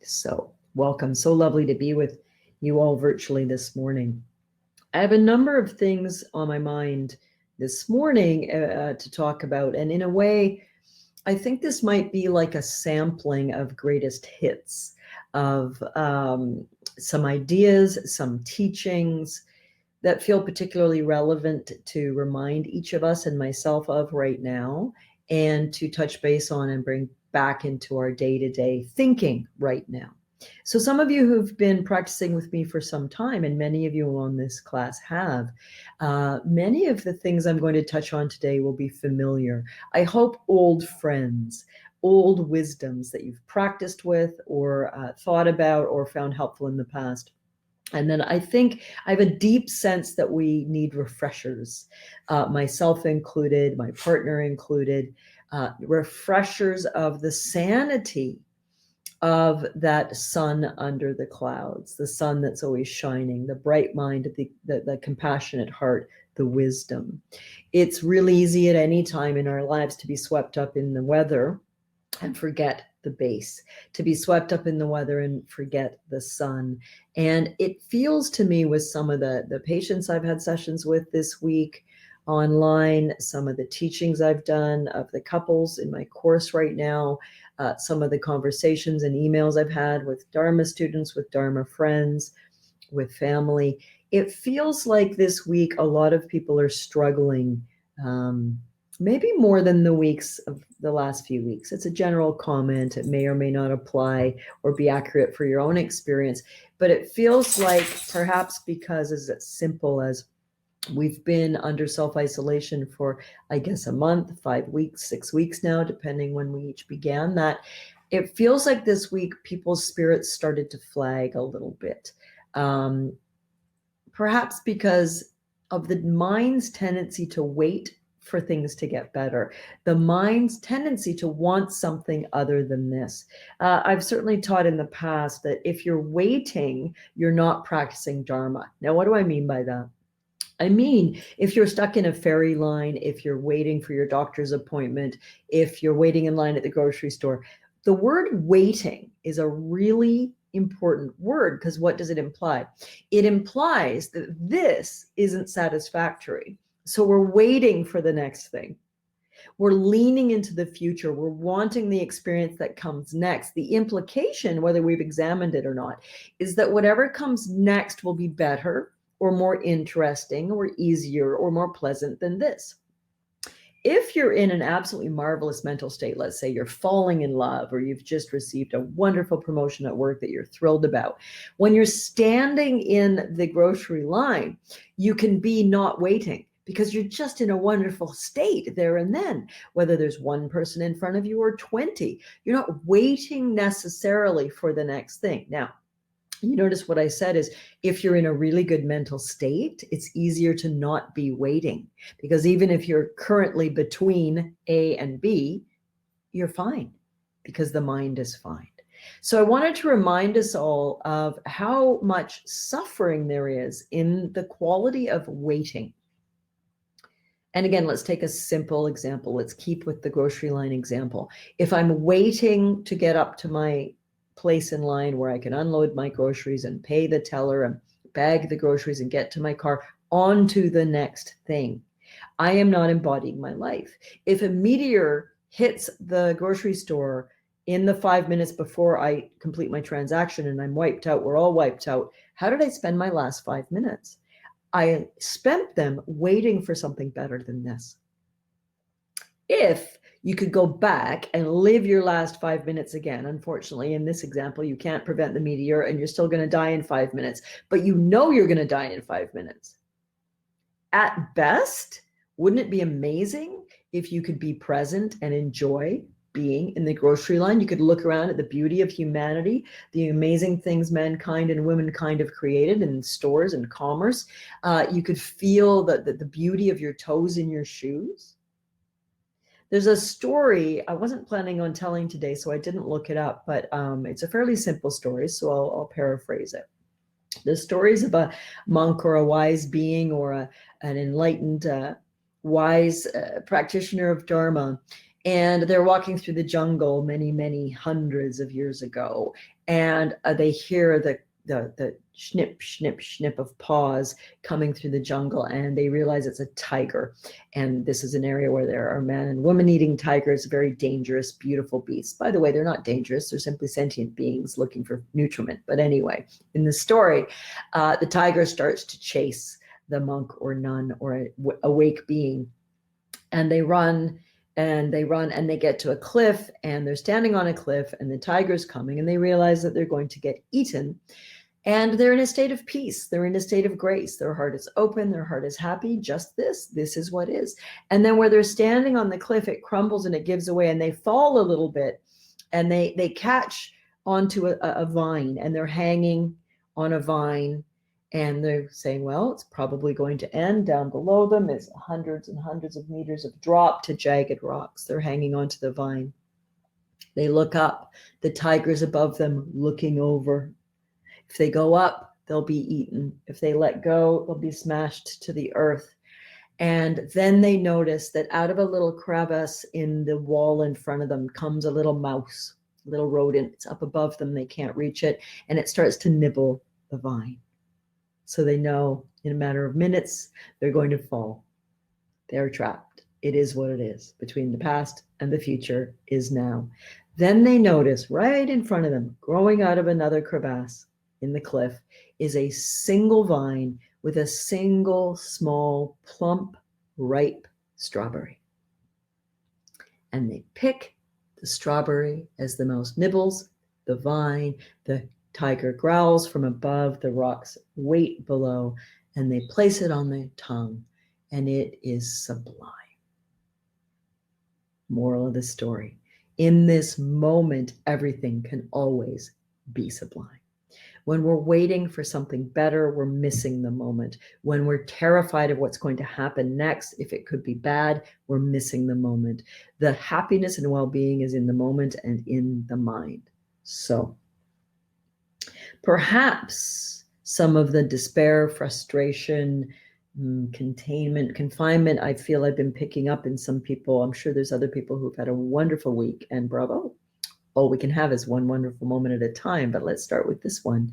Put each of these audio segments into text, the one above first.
So welcome. So lovely to be with you all virtually this morning. I have a number of things on my mind this morning to talk about. And in a way, I think this might be like a sampling of greatest hits of some ideas, some teachings that feel particularly relevant to remind each of us and myself of right now, and to touch base on and bring back into our day-to-day thinking right now. So some of you who've been practicing with me for some time, and many of you on this class have, many of the things I'm going to touch on today will be familiar. I hope old friends, old wisdoms that you've practiced with or thought about or found helpful in the past. And then I think I have a deep sense that we need refreshers, myself included, my partner included, refreshers of the sanity of that sun under the clouds, the sun that's always shining, the bright mind, the compassionate heart, the wisdom. It's really easy at any time in our lives to be swept up in the weather and forget the base, to be swept up in the weather and forget the sun. And it feels to me, with some of the patients I've had sessions with this week online, some of the teachings I've done of the couples in my course right now, some of the conversations and emails I've had with Dharma students, with Dharma friends, with family, it feels like this week a lot of people are struggling, maybe more than the weeks of the last few weeks. It's a general comment. It may or may not apply or be accurate for your own experience, but it feels like perhaps because it's as simple as we've been under self-isolation for, I guess, a month, 5 weeks, 6 weeks now, depending when we each began that. It feels like this week people's spirits started to flag a little bit. Perhaps because of the mind's tendency to wait for things to get better, the mind's tendency to want something other than this. I've certainly taught in the past that if you're waiting, you're not practicing Dharma. Now, what do I mean by that? I mean, if you're stuck in a ferry line, if you're waiting for your doctor's appointment, if you're waiting in line at the grocery store, the word waiting is a really important word, because what does it imply? It implies that this isn't satisfactory. So we're waiting for the next thing. We're leaning into the future. We're wanting the experience that comes next. The implication, whether we've examined it or not, is that whatever comes next will be better or more interesting or easier or more pleasant than this. If you're in an absolutely marvelous mental state, let's say you're falling in love, or you've just received a wonderful promotion at work that you're thrilled about, when you're standing in the grocery line, you can be not waiting, because you're just in a wonderful state there and then, whether there's one person in front of you or 20. You're not waiting necessarily for the next thing. Now, you notice what I said is, if you're in a really good mental state, it's easier to not be waiting, because even if you're currently between A and B, you're fine, because the mind is fine. So I wanted to remind us all of how much suffering there is in the quality of waiting. And again, let's take a simple example. Let's keep with the grocery line example. If I'm waiting to get up to my place in line where I can unload my groceries and pay the teller and bag the groceries and get to my car, on to the next thing, I am not embodying my life. If a meteor hits the grocery store in the 5 minutes before I complete my transaction and I'm wiped out, we're all wiped out, how did I spend my last 5 minutes? I spent them waiting for something better than this. If you could go back and live your last 5 minutes again, unfortunately, in this example, you can't prevent the meteor and you're still going to die in 5 minutes, but you know you're going to die in 5 minutes. At best, wouldn't it be amazing if you could be present and enjoy being in the grocery line? You could look around at the beauty of humanity, the amazing things mankind and womankind have created in stores and commerce. You could feel the beauty of your toes in your shoes. There's a story I wasn't planning on telling today, so I didn't look it up, but it's a fairly simple story, so I'll paraphrase it. The stories of a monk or a wise being or an enlightened, wise practitioner of Dharma. And they're walking through the jungle many, many hundreds of years ago, and they hear the snip, snip, snip of paws coming through the jungle, and they realize it's a tiger. And this is an area where there are man and woman eating tigers, very dangerous, beautiful beasts. By the way, they're not dangerous. They're simply sentient beings looking for nutriment. But anyway, in the story, the tiger starts to chase the monk or nun or a awake being. And they run and they run and they get to a cliff, and they're standing on a cliff, and the tiger's coming, and they realize that they're going to get eaten. And they're in a state of peace. They're in a state of grace. Their heart is open. Their heart is happy. Just this is what is. And then where they're standing on the cliff, it crumbles and it gives away, and they fall a little bit, and they catch onto a vine, and they're hanging on a vine, and they're saying, well, it's probably going to end. Down below them is hundreds and hundreds of meters of drop to jagged rocks. They're hanging onto the vine. They look up. The tiger's above them, looking over. If they go up, they'll be eaten. If they let go, they'll be smashed to the earth. And then they notice that out of a little crevice in the wall in front of them comes a little mouse, a little rodent. It's up above them. They can't reach it. And it starts to nibble the vine. So they know in a matter of minutes, they're going to fall. They're trapped. It is what it is. Between the past and the future is now. Then they notice right in front of them, growing out of another crevasse in the cliff, is a single vine with a single small, plump, ripe strawberry. And they pick the strawberry as the mouse nibbles the vine. The tiger growls from above, the rocks wait below, and they place it on their tongue, and it is sublime. Moral of the story: in this moment, everything can always be sublime. When we're waiting for something better, we're missing the moment. When we're terrified of what's going to happen next, if it could be bad, we're missing the moment. The happiness and well-being is in the moment and in the mind. So perhaps some of the despair, frustration, confinement, I feel I've been picking up in some people. I'm sure there's other people who've had a wonderful week, and bravo. All we can have is one wonderful moment at a time, but let's start with this one.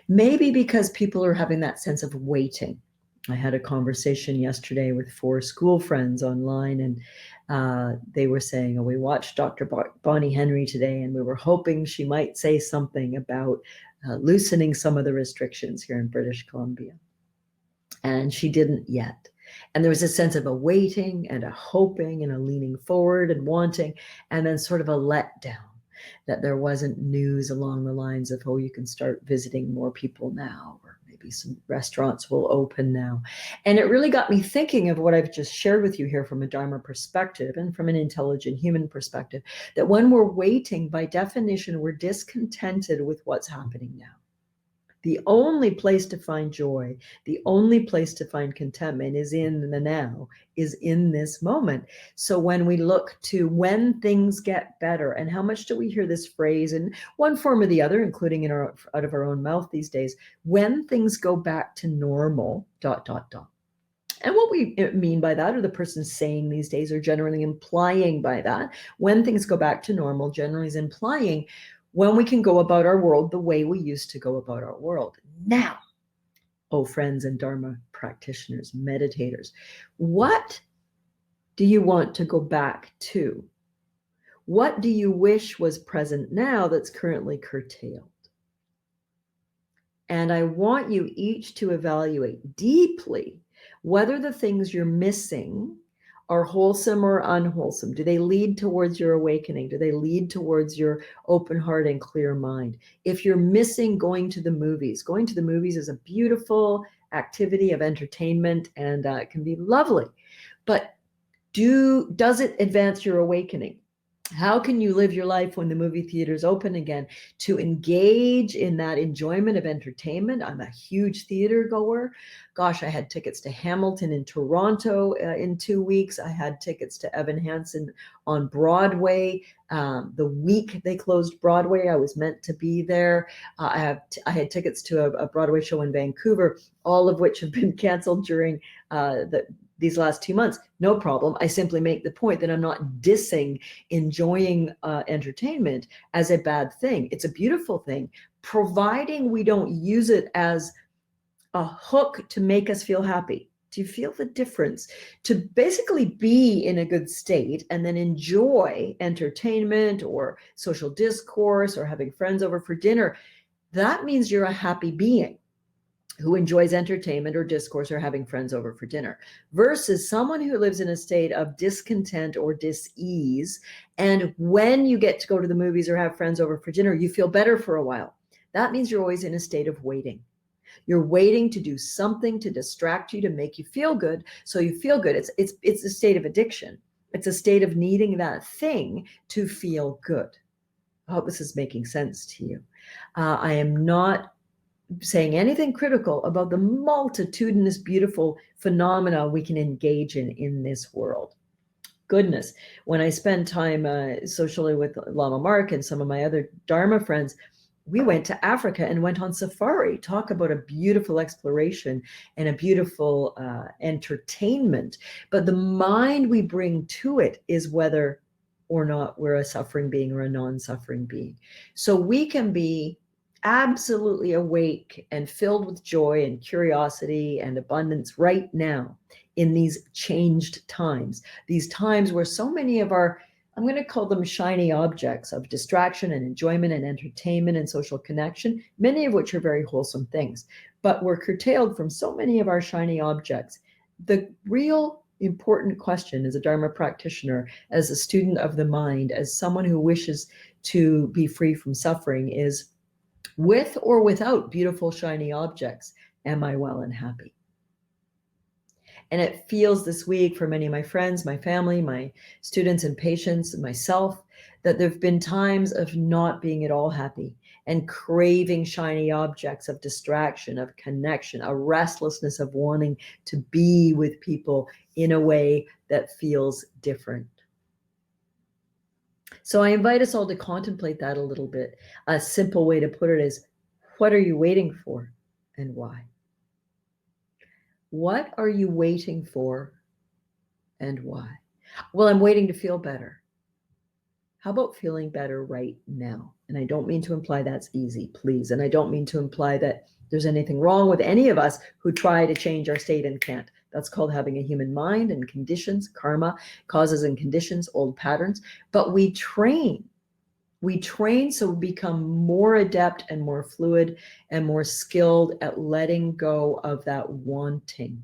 Maybe because people are having that sense of waiting. I had a conversation yesterday with 4 school friends online, and they were saying, oh, we watched Dr. Bonnie Henry today, and we were hoping she might say something about loosening some of the restrictions here in British Columbia. And she didn't yet. And there was a sense of a waiting and a hoping and a leaning forward and wanting, and then sort of a letdown that there wasn't news along the lines of, oh, you can start visiting more people now, or maybe some restaurants will open now. And it really got me thinking of what I've just shared with you here from a Dharma perspective and from an intelligent human perspective, that when we're waiting, by definition, we're discontented with what's happening now. The only place to find joy, the only place to find contentment is in the now, is in this moment. So when we look to when things get better, and how much do we hear this phrase in one form or the other, including out of our own mouth these days, when things go back to normal, ... And what we mean by that, or the person saying these days, or generally implying by that, when things go back to normal, generally is implying when we can go about our world the way we used to go about our world. Now, oh friends and Dharma practitioners, meditators, what do you want to go back to? What do you wish was present now that's currently curtailed? And I want you each to evaluate deeply whether the things you're missing are wholesome or unwholesome. Do they lead towards your awakening? Do they lead towards your open heart and clear mind? If you're missing going to the movies is a beautiful activity of entertainment, and it can be lovely. But does it advance your awakening? How can you live your life when the movie theaters open again to engage in that enjoyment of entertainment? I'm a huge theater goer. Gosh, I had tickets to Hamilton in Toronto in 2 weeks. I had tickets to Evan Hansen on Broadway. The week they closed Broadway, I was meant to be there. I had tickets to a Broadway show in Vancouver, all of which have been canceled during the these last 2 months, no problem. I simply make the point that I'm not dissing enjoying entertainment as a bad thing. It's a beautiful thing, providing we don't use it as a hook to make us feel happy. Do you feel the difference? To basically be in a good state and then enjoy entertainment or social discourse or having friends over for dinner, that means you're a happy being who enjoys entertainment or discourse or having friends over for dinner, versus someone who lives in a state of discontent or dis-ease. And when you get to go to the movies or have friends over for dinner, you feel better for a while. That means you're always in a state of waiting. You're waiting to do something to distract you, to make you feel good. So you feel good. It's a state of addiction. It's a state of needing that thing to feel good. I hope this is making sense to you. I am not saying anything critical about the multitudinous, beautiful phenomena we can engage in this world. Goodness, when I spend time socially with Lama Mark and some of my other Dharma friends, we went to Africa and went on safari. Talk about a beautiful exploration and a beautiful entertainment. But the mind we bring to it is whether or not we're a suffering being or a non-suffering being. So we can be absolutely awake and filled with joy and curiosity and abundance right now in these changed times, these times where so many of our, I'm going to call them shiny objects of distraction and enjoyment and entertainment and social connection, many of which are very wholesome things, but we're curtailed from so many of our shiny objects. The real important question as a Dharma practitioner, as a student of the mind, as someone who wishes to be free from suffering is, with or without beautiful shiny objects, am I well and happy? And it feels this week for many of my friends, my family, my students and patients, and myself, that there have been times of not being at all happy and craving shiny objects of distraction, of connection, a restlessness of wanting to be with people in a way that feels different. So I invite us all to contemplate that a little bit. A simple way to put it is, what are you waiting for and why? What are you waiting for and why? Well, I'm waiting to feel better. How about feeling better right now? And I don't mean to imply that's easy, please. And I don't mean to imply that there's anything wrong with any of us who try to change our state and can't. That's called having a human mind and conditions, karma, causes and conditions, old patterns. But we train. We train so we become more adept and more fluid and more skilled at letting go of that wanting,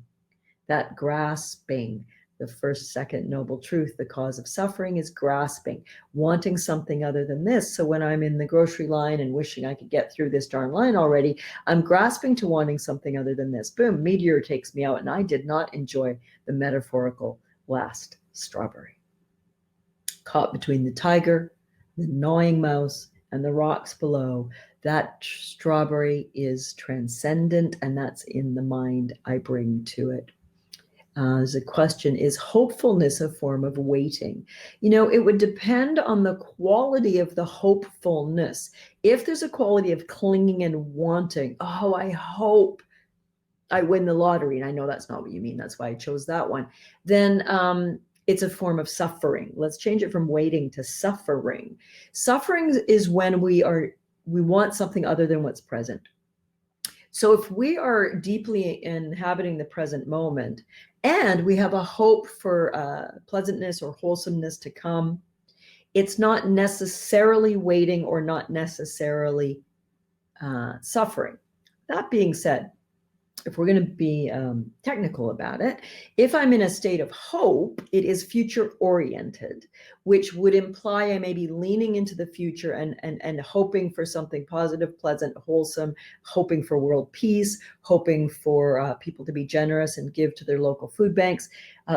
that grasping. The first, second noble truth, the cause of suffering is grasping, wanting something other than this. So when I'm in the grocery line and wishing I could get through this darn line already, I'm grasping to wanting something other than this. Boom, meteor takes me out, and I did not enjoy the metaphorical last strawberry. Caught between the tiger, the gnawing mouse, and the rocks below, that strawberry is transcendent, and that's in the mind I bring to it. There's a question, is hopefulness a form of waiting? You know, it would depend on the quality of the hopefulness. If there's a quality of clinging and wanting, oh, I hope I win the lottery, and I know that's not what you mean, that's why I chose that one, then it's a form of suffering. Let's change it from waiting to suffering. Suffering is when we want something other than what's present. So if we are deeply inhabiting the present moment and we have a hope for pleasantness or wholesomeness to come, it's not necessarily waiting or not necessarily suffering. That being said, if we're going to be technical about it, if I'm in a state of hope, it is future oriented, which would imply I may be leaning into the future and hoping for something positive, pleasant, wholesome, hoping for world peace, hoping for people to be generous and give to their local food banks.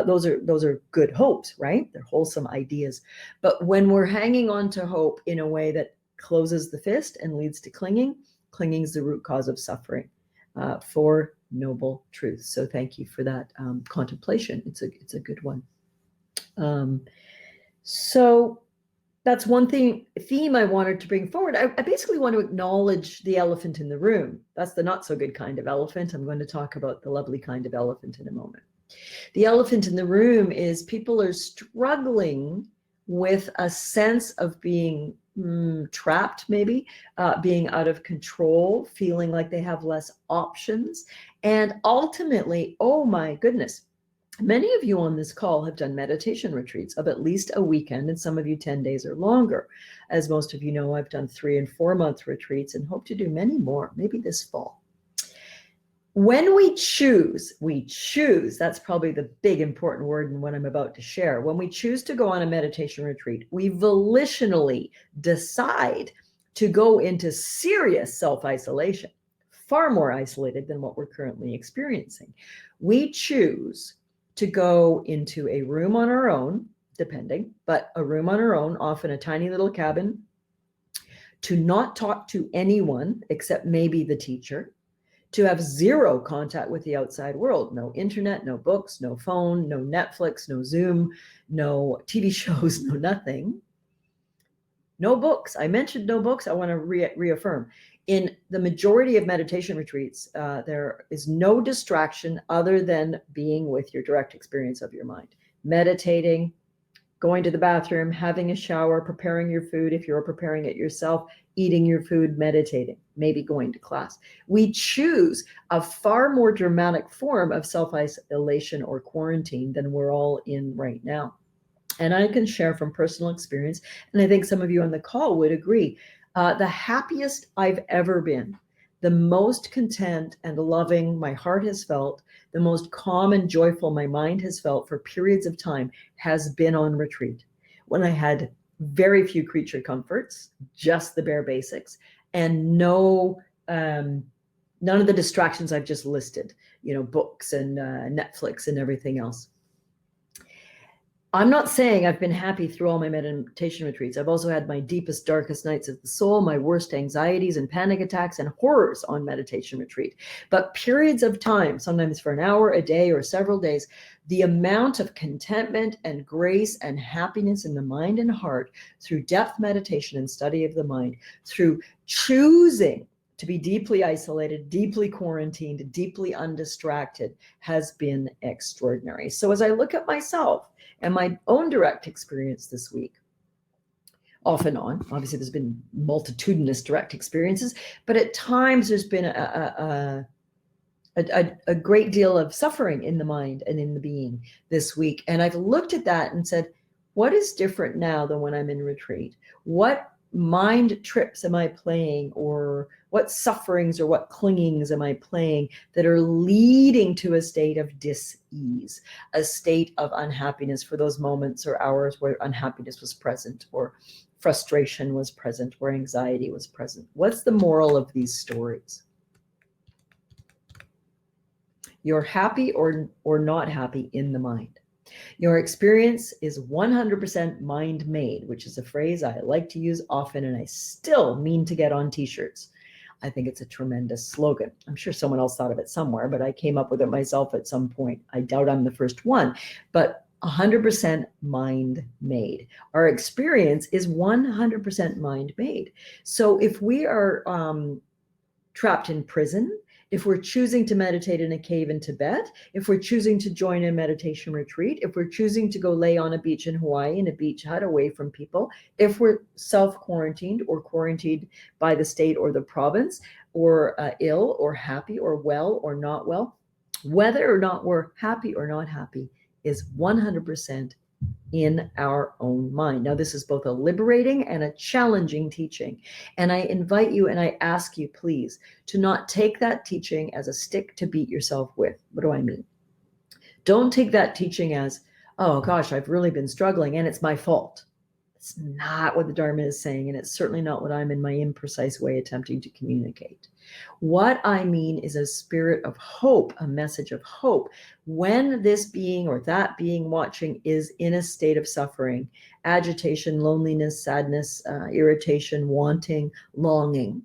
Those are good hopes, right? They're wholesome ideas. But when we're hanging on to hope in a way that closes the fist and leads to clinging, clinging is the root cause of suffering. For noble truth. So thank you for that contemplation. It's a good one. So that's one theme I wanted to bring forward. I basically want to acknowledge the elephant in the room. That's the not so good kind of elephant. I'm going to talk about the lovely kind of elephant in a moment. The elephant in the room is people are struggling with a sense of being trapped, maybe being out of control, feeling like they have less options. And ultimately, oh my goodness, many of you on this call have done meditation retreats of at least a weekend, and some of you 10 days or longer. As most of you know, I've done 3 and 4 month retreats and hope to do many more, maybe this fall. When we choose, that's probably the big important word in what I'm about to share. When we choose to go on a meditation retreat, we volitionally decide to go into serious self-isolation, far more isolated than what we're currently experiencing. We choose to go into a room on our own, depending, but a room on our own, often a tiny little cabin, to not talk to anyone except maybe the teacher, to have zero contact with the outside world, no internet, no books, no phone, no Netflix, no Zoom, no TV shows, no nothing. No books. I mentioned no books. I want to reaffirm. In the majority of meditation retreats, there is no distraction other than being with your direct experience of your mind. Meditating, going to the bathroom, having a shower, preparing your food if you're preparing it yourself, eating your food, meditating, maybe going to class. We choose a far more dramatic form of self-isolation or quarantine than we're all in right now. And I can share from personal experience, and I think some of you on the call would agree, the happiest I've ever been, the most content and loving my heart has felt, the most calm and joyful my mind has felt for periods of time has been on retreat, when I had very few creature comforts, just the bare basics, and none of the distractions I've just listed, books and Netflix and everything else. I'm not saying I've been happy through all my meditation retreats. I've also had my deepest, darkest nights of the soul, my worst anxieties and panic attacks and horrors on meditation retreat. But periods of time, sometimes for an hour, a day, or several days, the amount of contentment and grace and happiness in the mind and heart through depth meditation and study of the mind, through choosing to be deeply isolated, deeply quarantined, deeply undistracted, has been extraordinary. So as I look at myself and my own direct experience this week, off and on, obviously there's been multitudinous direct experiences, but at times there's been a great deal of suffering in the mind and in the being this week. And I've looked at that and said, what is different now than when I'm in retreat? What mind trips am I playing, or what sufferings or what clingings am I playing that are leading to a state of dis-ease, a state of unhappiness for those moments or hours where unhappiness was present, or frustration was present, or anxiety was present? What's the moral of these stories? You're happy or not happy in the mind. Your experience is 100% mind-made, which is a phrase I like to use often, and I still mean to get on t-shirts. I think it's a tremendous slogan. I'm sure someone else thought of it somewhere, but I came up with it myself at some point. I doubt I'm the first one, but 100% mind-made. Our experience is 100% mind-made. So if we are trapped in prison, if we're choosing to meditate in a cave in Tibet, if we're choosing to join a meditation retreat, if we're choosing to go lay on a beach in Hawaii in a beach hut away from people, if we're self-quarantined or quarantined by the state or the province, or ill or happy or well or not well, whether or not we're happy or not happy is 100% in our own mind. Now, this is both a liberating and a challenging teaching. And I invite you and I ask you, please, to not take that teaching as a stick to beat yourself with. What do I mean? Don't take that teaching as, oh gosh, I've really been struggling and it's my fault. It's not what the Dharma is saying, and it's certainly not what I'm in my imprecise way attempting to communicate. What I mean is a spirit of hope, a message of hope. When this being or that being watching is in a state of suffering, agitation, loneliness, sadness, irritation, wanting, longing,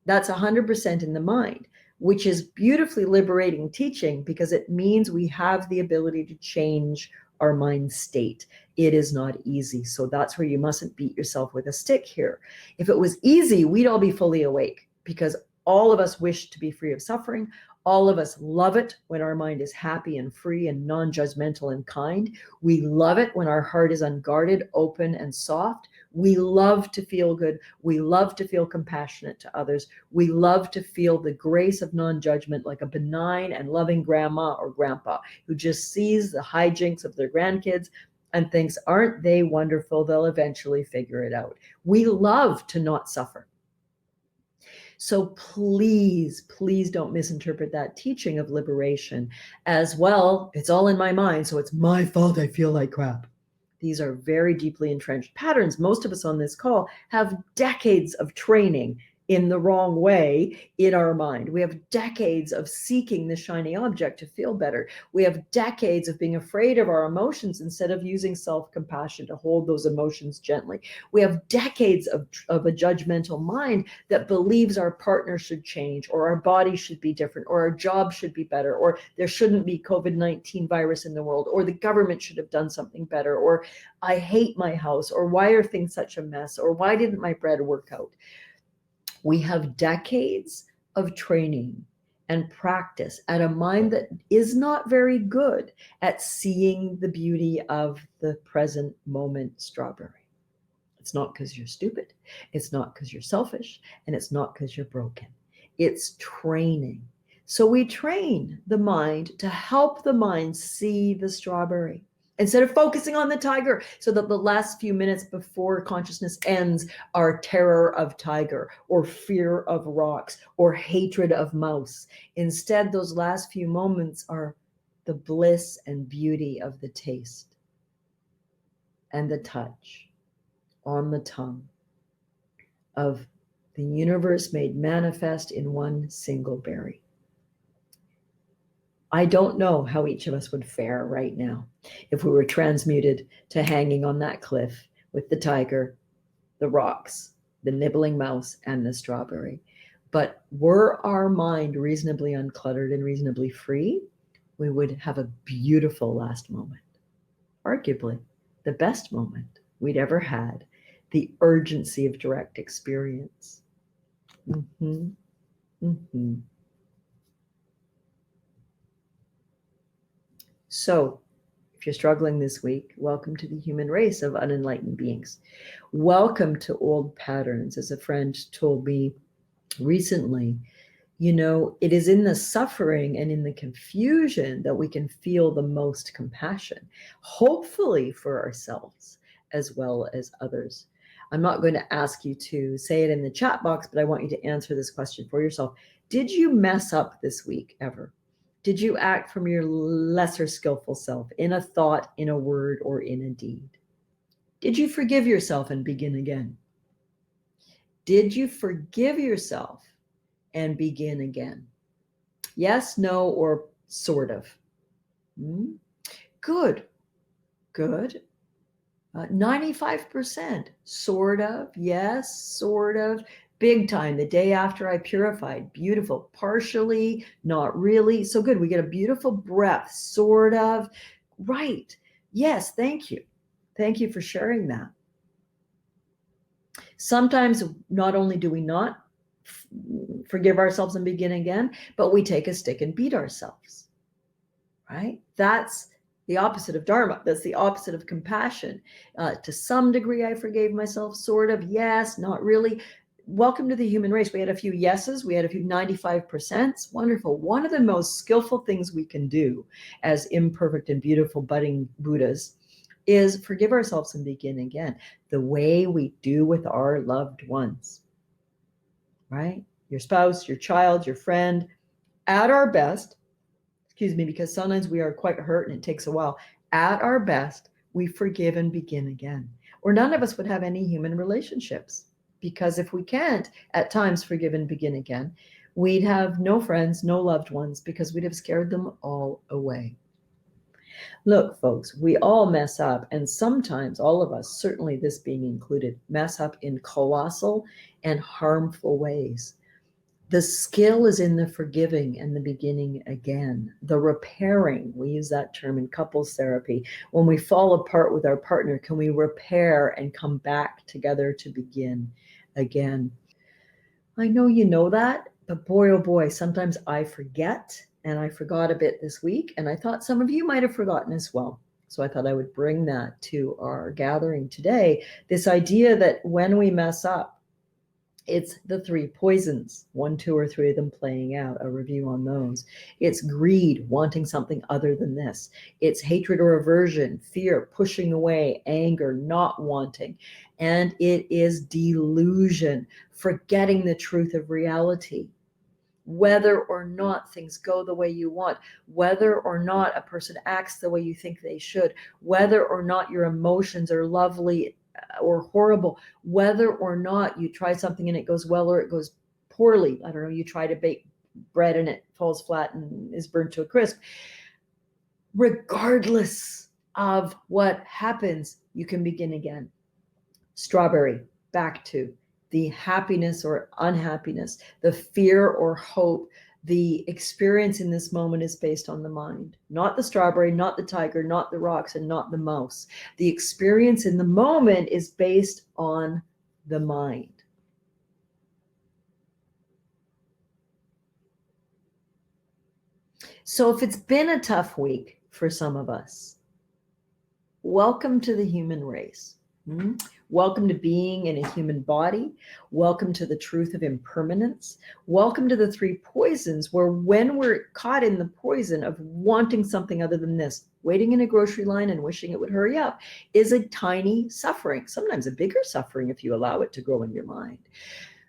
that's 100% in the mind, which is beautifully liberating teaching, because it means we have the ability to change our mind state. It is not easy. So that's where you mustn't beat yourself with a stick here. If it was easy, we'd all be fully awake, because all of us wish to be free of suffering. All of us love it when our mind is happy and free and non-judgmental and kind. We love it when our heart is unguarded, open, and soft. We love to feel good. We love to feel compassionate to others. We love to feel the grace of non-judgment, like a benign and loving grandma or grandpa who just sees the hijinks of their grandkids and thinks, aren't they wonderful? They'll eventually figure it out. We love to not suffer. So please, please don't misinterpret that teaching of liberation as, well, it's all in my mind, so it's my fault I feel like crap. These are very deeply entrenched patterns. Most of us on this call have decades of training in the wrong way in our mind. We have decades of seeking the shiny object to feel better. We have decades of being afraid of our emotions instead of using self-compassion to hold those emotions gently. We have decades of a judgmental mind that believes our partner should change, or our body should be different, or our job should be better, or there shouldn't be COVID-19 virus in the world, or the government should have done something better, or I hate my house, or why are things such a mess, or why didn't my bread work out? We have decades of training and practice at a mind that is not very good at seeing the beauty of the present moment strawberry. It's not because you're stupid. It's not because you're selfish. And it's not because you're broken. It's training. So we train the mind to help the mind see the strawberry, instead of focusing on the tiger, so that the last few minutes before consciousness ends are terror of tiger, or fear of rocks, or hatred of mouse. Instead, those last few moments are the bliss and beauty of the taste and the touch on the tongue of the universe made manifest in one single berry. I don't know how each of us would fare right now if we were transmuted to hanging on that cliff with the tiger, the rocks, the nibbling mouse, and the strawberry. But were our mind reasonably uncluttered and reasonably free, we would have a beautiful last moment. Arguably, the best moment we'd ever had, the urgency of direct experience. Mm-hmm. Mm-hmm. So, if you're struggling this week, welcome to the human race of unenlightened beings. Welcome to old patterns. As a friend told me recently, it is in the suffering and in the confusion that we can feel the most compassion, hopefully for ourselves as well as others. I'm not going to ask you to say it in the chat box, but I want you to answer this question for yourself. Did you mess up this week ever? Did you act from your lesser skillful self in a thought, in a word, or in a deed? Did you forgive yourself and begin again? Did you forgive yourself and begin again? Yes, no, or sort of? Good. 95%. Sort of. Yes, sort of. Big time. The day after I purified. Beautiful. Partially, not really. So good. We get a beautiful breath. Sort of. Right. Yes. Thank you. Thank you for sharing that. Sometimes not only do we not forgive ourselves and begin again, but we take a stick and beat ourselves. Right? That's the opposite of Dharma. That's the opposite of compassion. To some degree, I forgave myself, sort of. Yes, not really. Welcome to the human race. We had a few yeses. We had a few 95%. Wonderful. One of the most skillful things we can do as imperfect and beautiful budding Buddhas is forgive ourselves and begin again, the way we do with our loved ones. Right? Your spouse, your child, your friend, at our best. Excuse me, because sometimes we are quite hurt and it takes a while. At our best, we forgive and begin again. Or none of us would have any human relationships, because if we can't at times forgive and begin again, we'd have no friends, no loved ones, because we'd have scared them all away. Look, folks, we all mess up, and sometimes all of us, certainly this being included, mess up in colossal and harmful ways. The skill is in the forgiving and the beginning again, the repairing. We use that term in couples therapy. When we fall apart with our partner, can we repair and come back together to begin again? I know you know that, But boy, oh boy, sometimes I forget, and I forgot a bit this week, and I thought some of you might have forgotten as well. So I thought I would bring that to our gathering today. This idea that when we mess up, it's the three poisons, 1, 2, or 3 of them playing out, a review on those. It's greed, wanting something other than this. It's hatred or aversion, fear, pushing away, anger, not wanting. And it is delusion, forgetting the truth of reality. Whether or not things go the way you want, whether or not a person acts the way you think they should, whether or not your emotions are lovely or horrible, whether or not you try something and it goes well or it goes poorly. I don't know, you try to bake bread and it falls flat and is burnt to a crisp. Regardless of what happens, you can begin again. Strawberry, back to the happiness or unhappiness, the fear or hope. The experience in this moment is based on the mind, not the strawberry, not the tiger, not the rocks, and not the mouse. The experience in the moment is based on the mind. So if it's been a tough week for some of us, welcome to the human race. Welcome to being in a human body. Welcome to the truth of impermanence. Welcome to the three poisons, where when we're caught in the poison of wanting something other than this, waiting in a grocery line and wishing it would hurry up is a tiny suffering, sometimes a bigger suffering if you allow it to grow in your mind.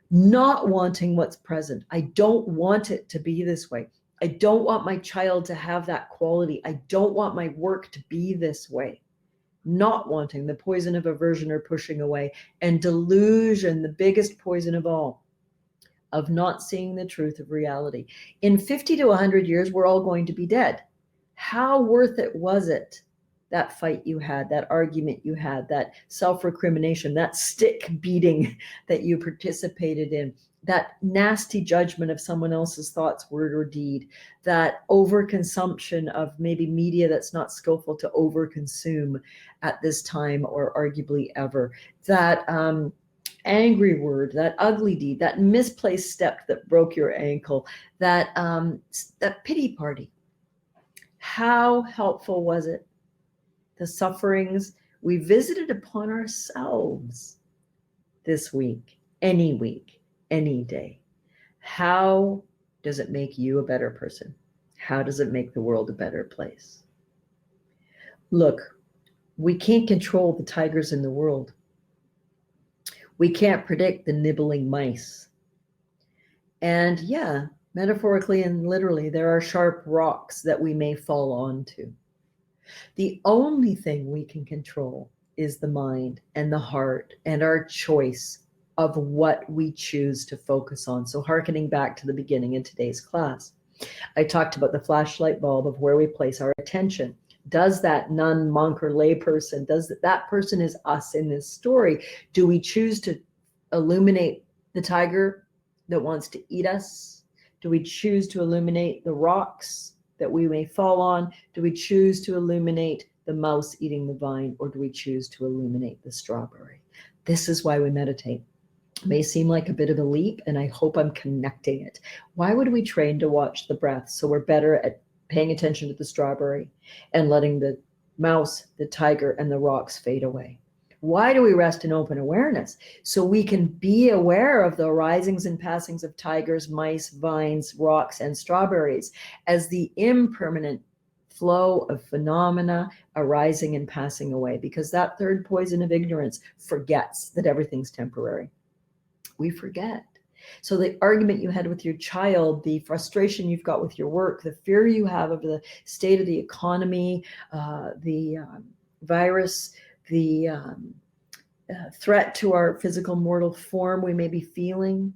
Not wanting what's present. I don't want it to be this way. I don't want my child to have that quality. I don't want my work to be this way. Not wanting, the poison of aversion or pushing away, and delusion, the biggest poison of all, of not seeing the truth of reality. In 50 to 100 years, we're all going to be dead. How worth it was it, that fight you had, that argument you had, that self-recrimination, that stick beating that you participated in, that nasty judgment of someone else's thoughts, word, or deed, that overconsumption of maybe media that's not skillful to overconsume at this time or arguably ever, that angry word, that ugly deed, that misplaced step that broke your ankle, that pity party. How helpful was it? The sufferings we visited upon ourselves this week, any day. How does it make you a better person? How does it make the world a better place? Look, we can't control the tigers in the world. We can't predict the nibbling mice. And yeah, metaphorically and literally, there are sharp rocks that we may fall onto. The only thing we can control is the mind and the heart and our choice of what we choose to focus on. So hearkening back to the beginning in today's class, I talked about the flashlight bulb of where we place our attention. Does that nun, monk, or lay person, does that person is us in this story? Do we choose to illuminate the tiger that wants to eat us? Do we choose to illuminate the rocks that we may fall on? Do we choose to illuminate the mouse eating the vine, or do we choose to illuminate the strawberry? This is why we meditate. It may seem like a bit of a leap, and I hope I'm connecting it. Why would we train to watch the breath so we're better at paying attention to the strawberry and letting the mouse, the tiger, and the rocks fade away? Why do we rest in open awareness? So we can be aware of the arisings and passings of tigers, mice, vines, rocks, and strawberries as the impermanent flow of phenomena arising and passing away, because that third poison of ignorance forgets that everything's temporary. We forget. So the argument you had with your child, the frustration you've got with your work, the fear you have of the state of the economy, the virus, the threat to our physical mortal form we may be feeling,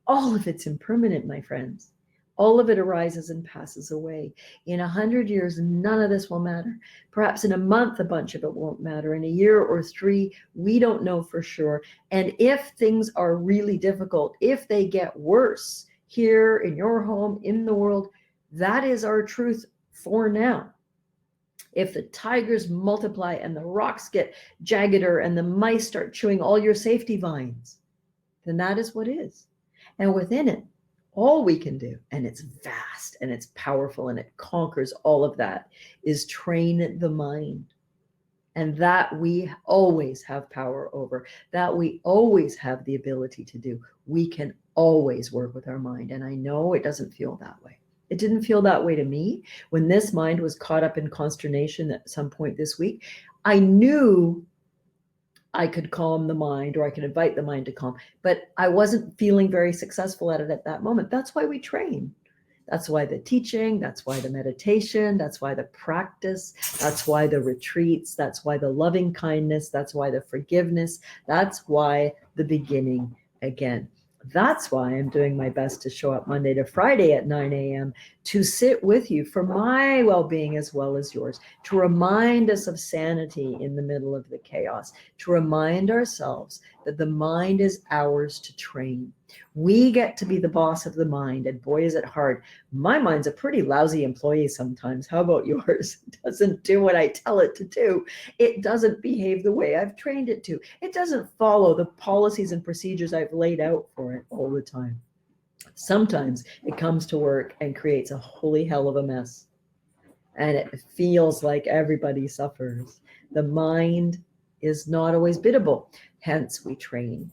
all of it's impermanent, my friends. All of it arises and passes away. In 100 years, none of this will matter. Perhaps in a month, a bunch of it won't matter. In a year or 3, we don't know for sure. And if things are really difficult, if they get worse here in your home, in the world, that is our truth for now. If the tigers multiply and the rocks get jaggeder and the mice start chewing all your safety vines, then that is what is. And within it, All we can do, and it's vast and it's powerful and it conquers all of that, is train the mind. And that we always have power over, that we always have the ability to do. We can always work with our mind. And I know it doesn't feel that way. It didn't feel that way to me. When this mind was caught up in consternation at some point this week, I knew I could calm the mind, or I could invite the mind to calm, but I wasn't feeling very successful at it at that moment. That's why we train. That's why the teaching, that's why the meditation, that's why the practice, that's why the retreats, that's why the loving kindness, that's why the forgiveness, that's why the beginning again. That's why I'm doing my best to show up Monday to Friday at 9 a.m. to sit with you for my well-being as well as yours, to remind us of sanity in the middle of the chaos, to remind ourselves that the mind is ours to train. We get to be the boss of the mind, and boy, is it hard. My mind's a pretty lousy employee sometimes. How about yours? It doesn't do what I tell it to do. It doesn't behave the way I've trained it to. It doesn't follow the policies and procedures I've laid out for it all the time. Sometimes it comes to work and creates a holy hell of a mess, and it feels like everybody suffers. The mind is not always biddable, hence we train.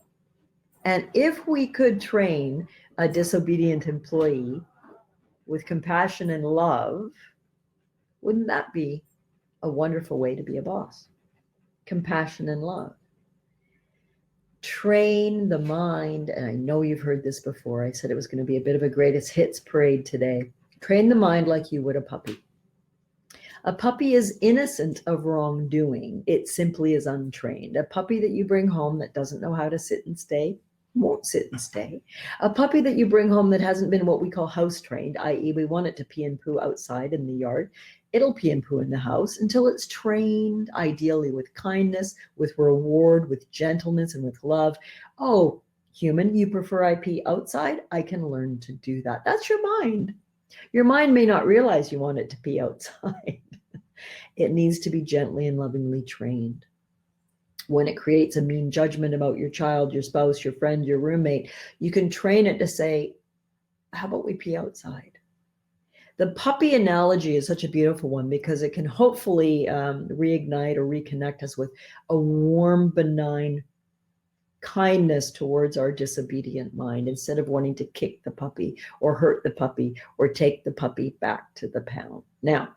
And if we could train a disobedient employee with compassion and love, wouldn't that be a wonderful way to be a boss? Compassion and love. Train the mind, and I know you've heard this before. I said it was going to be a bit of a greatest hits parade today. Train the mind like you would a puppy. A puppy is innocent of wrongdoing. It simply is untrained. A puppy that you bring home that doesn't know how to sit and stay won't sit and stay. A puppy that you bring home that hasn't been what we call house trained, i.e. we want it to pee and poo outside in the yard, it'll pee and poo in the house until it's trained, ideally with kindness, with reward, with gentleness, and with love. Oh, human, you prefer I pee outside? I can learn to do that. That's your mind. Your mind may not realize you want it to pee outside. It needs to be gently and lovingly trained. When it creates a mean judgment about your child, your spouse, your friend, your roommate, you can train it to say, how about we pee outside? The puppy analogy is such a beautiful one because it can hopefully reignite or reconnect us with a warm, benign kindness towards our disobedient mind, instead of wanting to kick the puppy or hurt the puppy or take the puppy back to the pound. Now,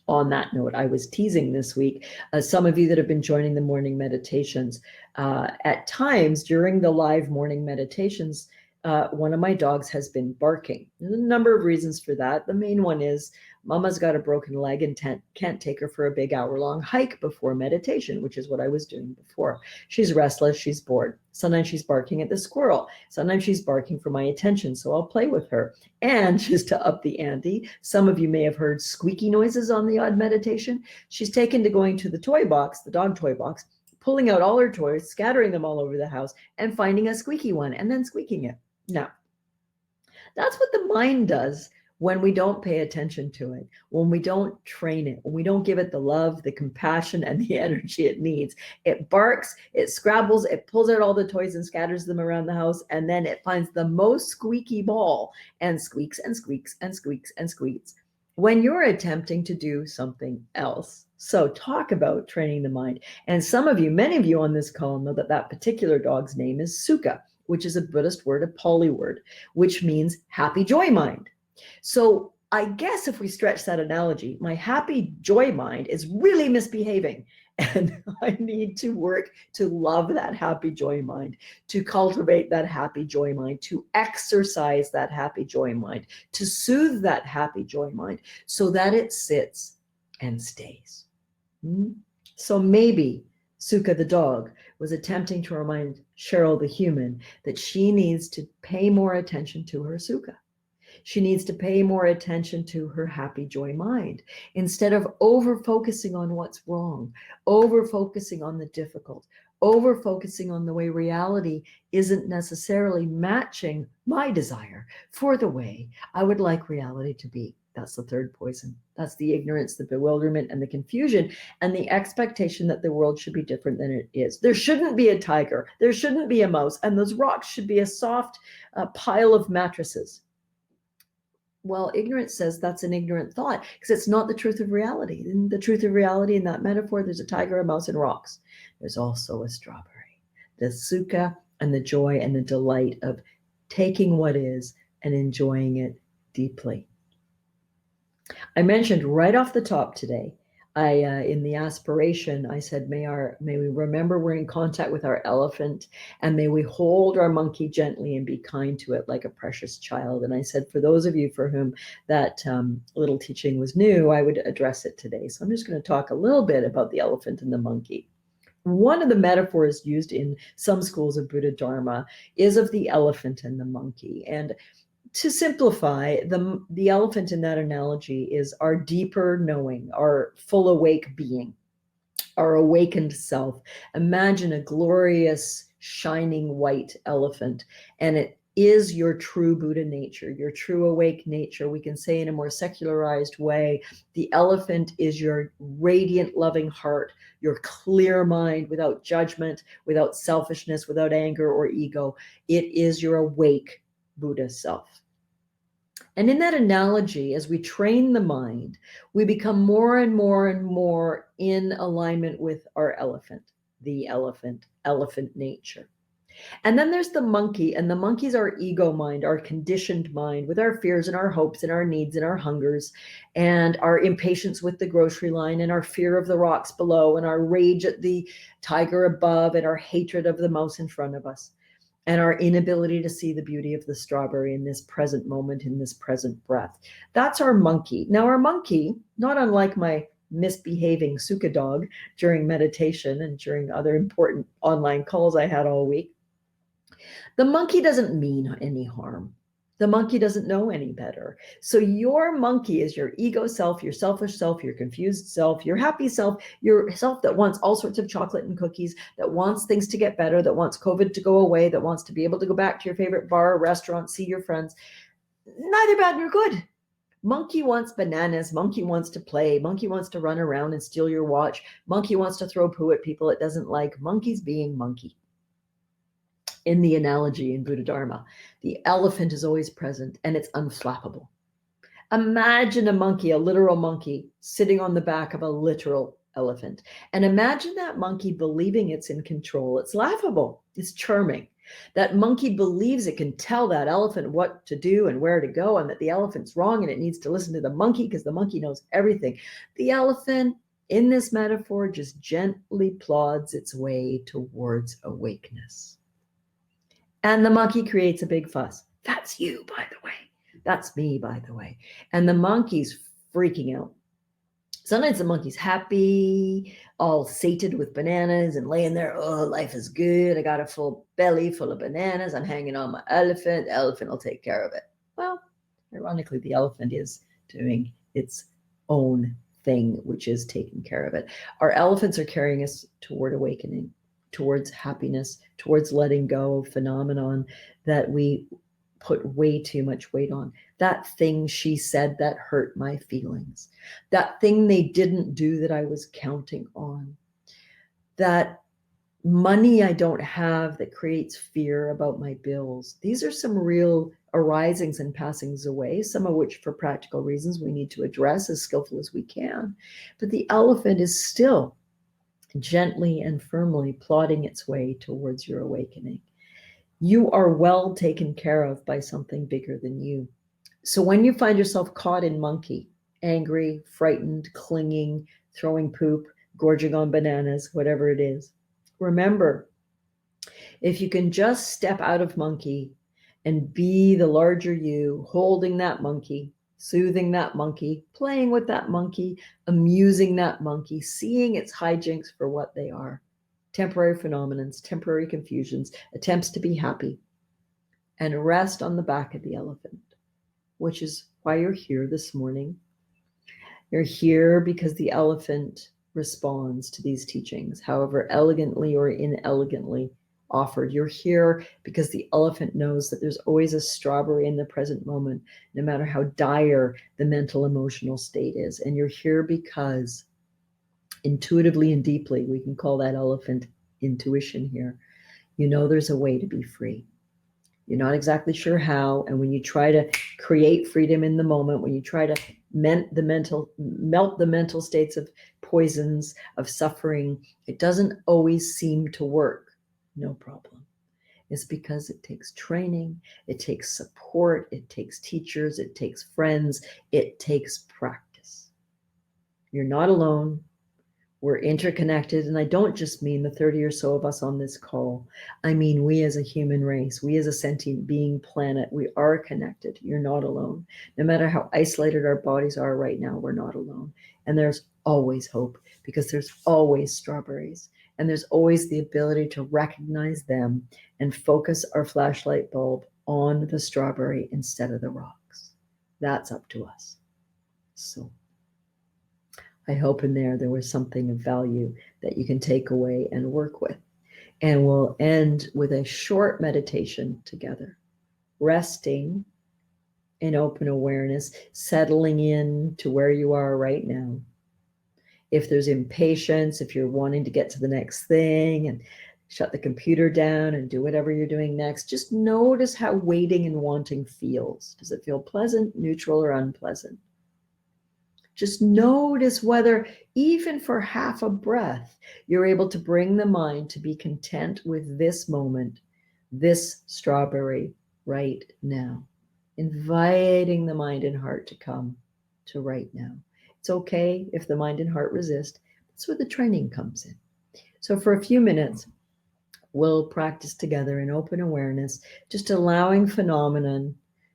on that note, I was teasing this week, some of you that have been joining the morning meditations, at times during the live morning meditations, one of my dogs has been barking. There's a number of reasons for that. The main one is Mama's got a broken leg and can't take her for a big hour-long hike before meditation, which is what I was doing before. She's restless, she's bored. Sometimes she's barking at the squirrel. Sometimes she's barking for my attention, so I'll play with her. And just to up the ante, some of you may have heard squeaky noises on the odd meditation. She's taken to going to the toy box, the dog toy box, pulling out all her toys, scattering them all over the house, and finding a squeaky one, and then squeaking it. Now, that's what the mind does when we don't pay attention to it, when we don't train it, when we don't give it the love, the compassion, and the energy it needs. It barks, it scrabbles, it pulls out all the toys and scatters them around the house, and then it finds the most squeaky ball and squeaks and squeaks and squeaks and squeaks when you're attempting to do something else. So talk about training the mind. And some of you, many of you on this call know that that particular dog's name is Sukha, which is a Buddhist word, a Pali word, which means happy joy mind. So I guess if we stretch that analogy, my happy joy mind is really misbehaving. And I need to work to love that happy joy mind, to cultivate that happy joy mind, to exercise that happy joy mind, to soothe that happy joy mind so that it sits and stays. So maybe Sukha the dog was attempting to remind Cheryl the human that she needs to pay more attention to her Sukha. She needs to pay more attention to her happy joy mind instead of over-focusing on what's wrong, over-focusing on the difficult, over-focusing on the way reality isn't necessarily matching my desire for the way I would like reality to be. That's the third poison. That's the ignorance, the bewilderment, and the confusion, and the expectation that the world should be different than it is. There shouldn't be a tiger. There shouldn't be a mouse. And those rocks should be a soft pile of mattresses. Well, ignorance says that's an ignorant thought because it's not the truth of reality. In the truth of reality, in that metaphor, there's a tiger, a mouse, and rocks. There's also a strawberry, the sukha and the joy and the delight of taking what is and enjoying it deeply. I mentioned right off the top today, in the aspiration, I said, may we remember we're in contact with our elephant, and may we hold our monkey gently and be kind to it like a precious child. And I said, for those of you for whom that little teaching was new, I would address it today. So I'm just going to talk a little bit about the elephant and the monkey. One of the metaphors used in some schools of Buddha Dharma is of the elephant and the monkey. And to simplify, the elephant in that analogy is our deeper knowing, our full awake being, our awakened self. Imagine a glorious, shining white elephant, and it is your true Buddha nature, your true awake nature. We can say in a more secularized way, the elephant is your radiant, loving heart, your clear mind without judgment, without selfishness, without anger or ego. It is your awake Buddha self. And in that analogy, as we train the mind, we become more and more and more in alignment with our elephant, the elephant nature. And then there's the monkey, and the monkey's our ego mind, our conditioned mind, with our fears and our hopes and our needs and our hungers and our impatience with the grocery line and our fear of the rocks below and our rage at the tiger above and our hatred of the mouse in front of us, and our inability to see the beauty of the strawberry in this present moment, in this present breath. That's our monkey. Now, our monkey, not unlike my misbehaving sukha dog during meditation and during other important online calls I had all week, the monkey doesn't mean any harm. The monkey doesn't know any better. So your monkey is your ego self, your selfish self, your confused self, your happy self, your self that wants all sorts of chocolate and cookies, that wants things to get better, that wants COVID to go away, that wants to be able to go back to your favorite bar or restaurant, see your friends. Neither bad nor good. Monkey wants bananas. Monkey wants to play. Monkey wants to run around and steal your watch. Monkey wants to throw poo at people it doesn't like. Monkey's being monkey. In the analogy in Buddha Dharma, the elephant is always present and it's unflappable. Imagine a monkey, a literal monkey, sitting on the back of a literal elephant. And imagine that monkey believing it's in control. It's laughable. It's charming. That monkey believes it can tell that elephant what to do and where to go, and that the elephant's wrong and it needs to listen to the monkey because the monkey knows everything. The elephant, in this metaphor, just gently plods its way towards awakeness. And the monkey creates a big fuss. That's you, by the way. That's me, by the way. And the monkey's freaking out. Sometimes the monkey's happy, all sated with bananas and laying there, oh, life is good. I got a full belly full of bananas. I'm hanging on my elephant. The elephant will take care of it. Well, ironically, the elephant is doing its own thing, which is taking care of it. Our elephants are carrying us toward awakening, towards happiness, towards letting go of phenomenon that we put way too much weight on. That thing she said that hurt my feelings. That thing they didn't do that I was counting on. That money I don't have that creates fear about my bills. These are some real arisings and passings away, some of which for practical reasons we need to address as skillful as we can. But the elephant is still gently and firmly plodding its way towards your awakening. You are well taken care of by something bigger than you. So when you find yourself caught in monkey, angry, frightened, clinging, throwing poop, gorging on bananas, whatever it is, remember, if you can just step out of monkey and be the larger you, holding that monkey, soothing that monkey, playing with that monkey, amusing that monkey, seeing its hijinks for what they are. Temporary phenomenons, temporary confusions, attempts to be happy, and rest on the back of the elephant, which is why you're here this morning. You're here because the elephant responds to these teachings, however elegantly or inelegantly offered. You're here because the elephant knows that there's always a strawberry in the present moment, no matter how dire the mental emotional state is. And you're here because intuitively and deeply, we can call that elephant intuition here, you know there's a way to be free. You're not exactly sure how. And when you try to create freedom in the moment, when you try to melt the mental states of poisons, of suffering, it doesn't always seem to work. No problem. It's because it takes training, it takes support, it takes teachers, it takes friends, it takes practice. You're not alone. We're interconnected. And I don't just mean the 30 or so of us on this call. I mean, we as a human race, we as a sentient being planet, we are connected. You're not alone. No matter how isolated our bodies are right now, we're not alone. And there's always hope because there's always strawberries. And there's always the ability to recognize them and focus our flashlight bulb on the strawberry instead of the rocks. That's up to us. So I hope in there was something of value that you can take away and work with. And we'll end with a short meditation together, resting in open awareness, settling in to where you are right now. If there's impatience, if you're wanting to get to the next thing and shut the computer down and do whatever you're doing next, just notice how waiting and wanting feels. Does it feel pleasant, neutral, or unpleasant? Just notice whether, even for half a breath, you're able to bring the mind to be content with this moment, this strawberry right now. Inviting the mind and heart to come to right now. It's okay if the mind and heart resist. That's where the training comes in. So for a few minutes, we'll practice together in open awareness, just allowing phenomenon,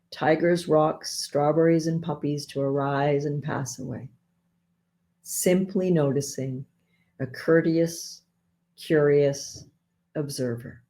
tigers, rocks, strawberries, and puppies to arise and pass away. Simply noticing, a courteous, curious observer.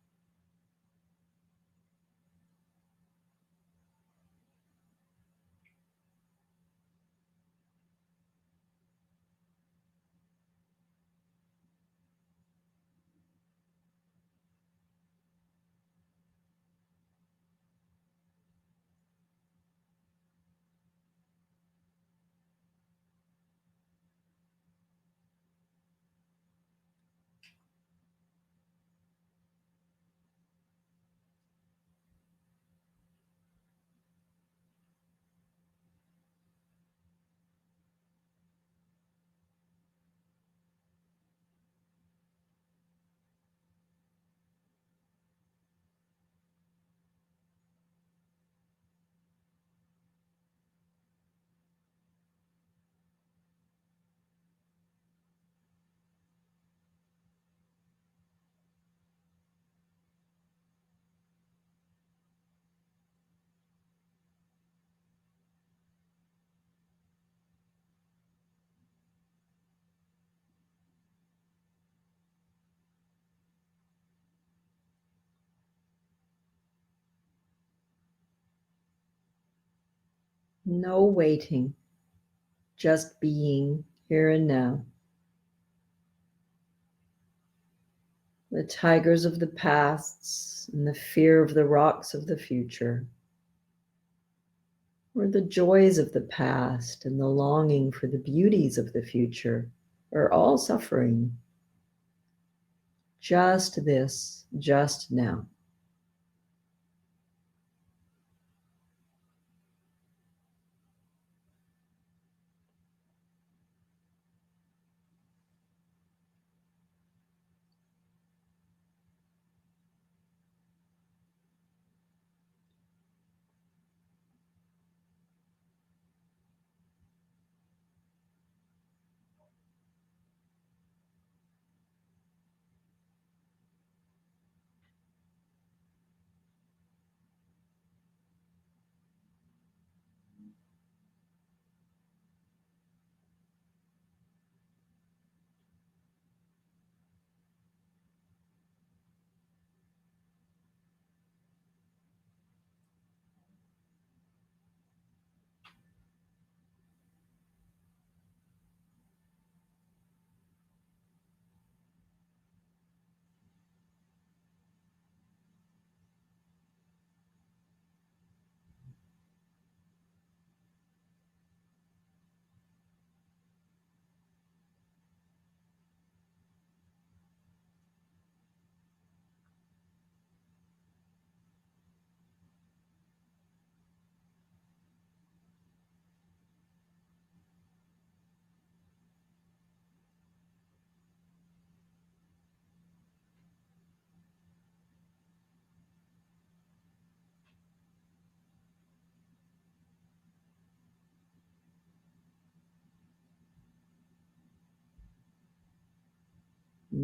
No waiting, just being here and now. The tigers of the past and the fear of the rocks of the future, or the joys of the past and the longing for the beauties of the future, are all suffering. Just this, just now.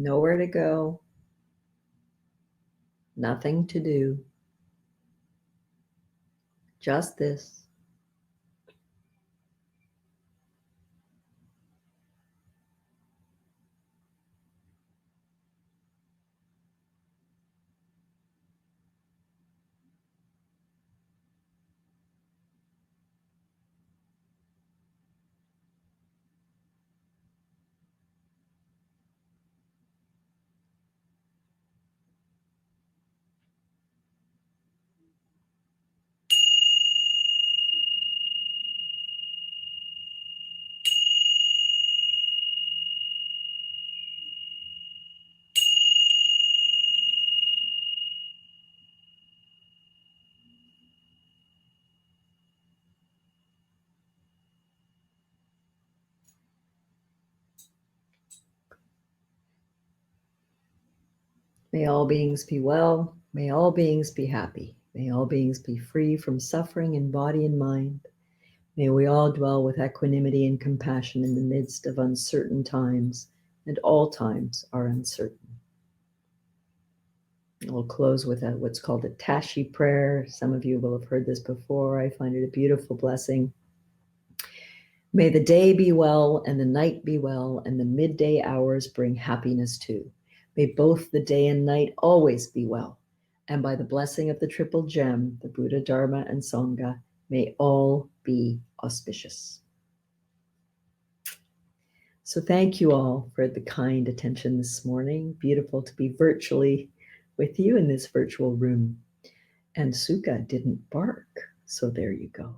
nowhere to go, nothing to do, just this. May all beings be well. May all beings be happy. May all beings be free from suffering in body and mind. May we all dwell with equanimity and compassion in the midst of uncertain times, and all times are uncertain. We'll close with what's called a Tashi Prayer. Some of you will have heard this before. I find it a beautiful blessing. May the day be well, and the night be well, and the midday hours bring happiness too. May both the day and night always be well. And by the blessing of the triple gem, the Buddha, Dharma, and Sangha, may all be auspicious. So thank you all for the kind attention this morning. Beautiful to be virtually with you in this virtual room. And Sukha didn't bark, so there you go.